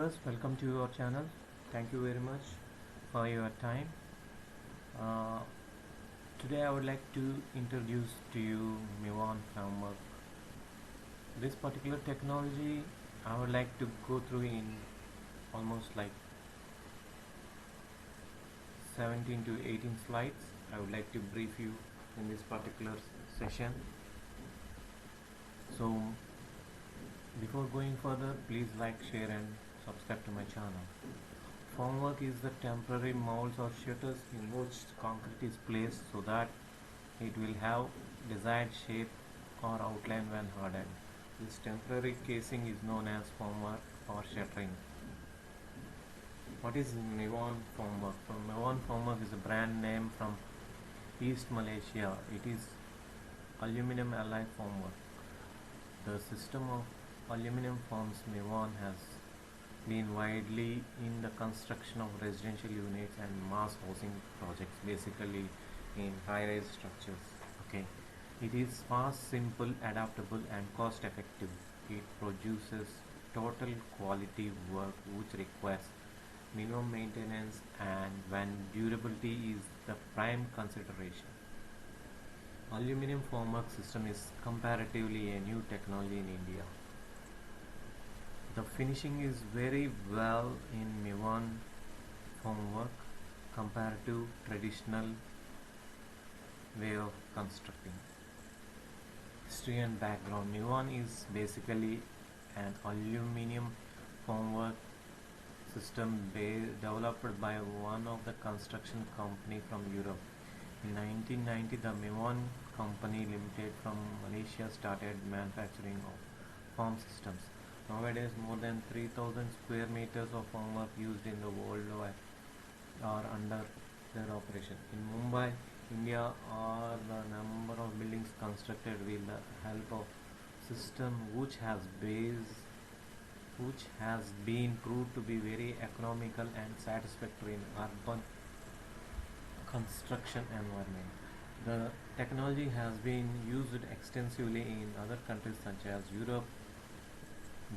viewers, welcome to your channel. Thank you very much for your time. Uh, Today I would like to introduce to you Mivan Formwork. This particular technology I would like to go through in almost like 17 to 18 slides. I would like to brief you in this particular session. So before going further, please like, share and subscribe to my channel. Formwork is the temporary molds or shutters in which concrete is placed so that it will have desired shape or outline when hardened. This temporary casing is known as formwork or shuttering. What is Mivan Formwork? Mivan Formwork is a brand name from East Malaysia. It is aluminum alloy formwork. The system of aluminum forms Mivan has been widely in the construction of residential units and mass housing projects, basically in high-rise structures. Okay, it is fast, simple, adaptable and cost effective. It produces total quality work which requires minimum maintenance and when durability is the prime consideration. Aluminum formwork system is comparatively a new technology in India. The finishing is very well in Mivan Formwork compared to traditional way of constructing. History and background. Mivan is basically an aluminum formwork system developed by one of the construction company from Europe. In 1990, the Mivan Company Limited from Malaysia started manufacturing of form systems. Nowadays, more than 3,000 square meters of formwork used in the world are under their operation. In Mumbai, India, are the number of buildings constructed with the help of system which has been proved to be very economical and satisfactory in urban construction environment. The technology has been used extensively in other countries such as Europe,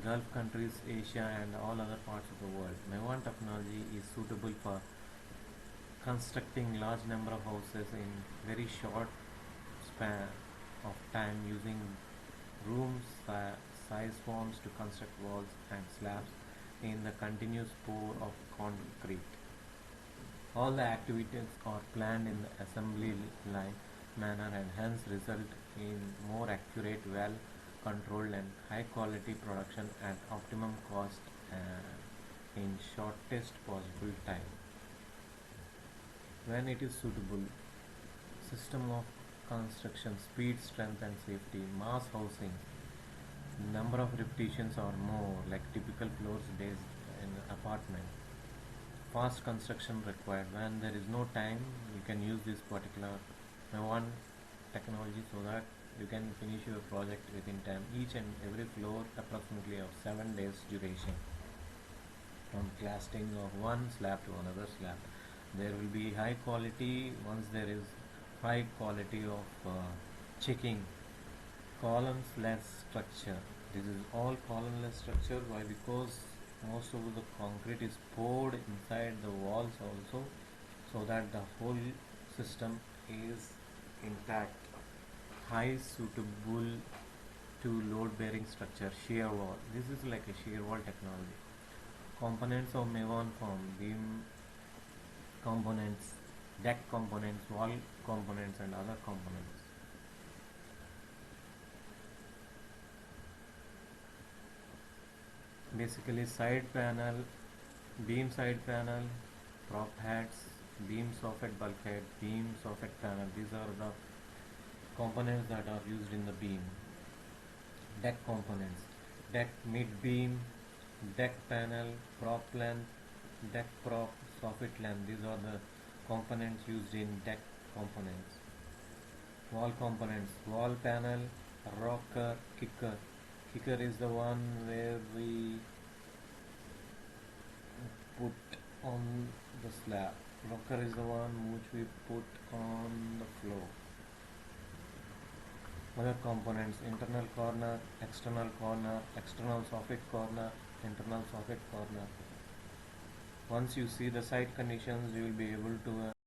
Gulf countries, Asia and all other parts of the world. Mivan technology is suitable for constructing large number of houses in very short span of time using room size forms to construct walls and slabs in the continuous pour of concrete. All the activities are planned in the assembly line manner and hence result in more accurate, well controlled and high quality production at optimum cost and in shortest possible time. When it is suitable, system of construction, speed, strength and safety, mass housing, number of repetitions or more like typical floors based in apartment. Fast construction required. When there is no time, you can use this particular one technology so that you can finish your project within time. Each and every floor approximately of 7 days duration from casting of one slab to another slab. There will be high quality once there is high quality of checking. Columns-less structure. This is all column-less structure. Why? Because most of the concrete is poured inside the walls also, so that the whole system is intact. High suitable to load bearing structure. Shear wall. This is like a shear wall technology. Components of Mivan form: beam components, deck components, wall components and other components. Basically side panel, beam side panel, prop heads, beam soffit bulkhead, beam soffit panel. These are the components that are used in the beam. Deck components: deck mid beam, deck panel, prop length, deck prop, soffit length. These are the components used in deck components. Wall components: wall panel, rocker, kicker. Kicker is the one where we put on the slab. Rocker is the one which we put on the floor. Other components: internal corner, external soffit corner, internal socket corner. Once you see the site conditions, you will be able to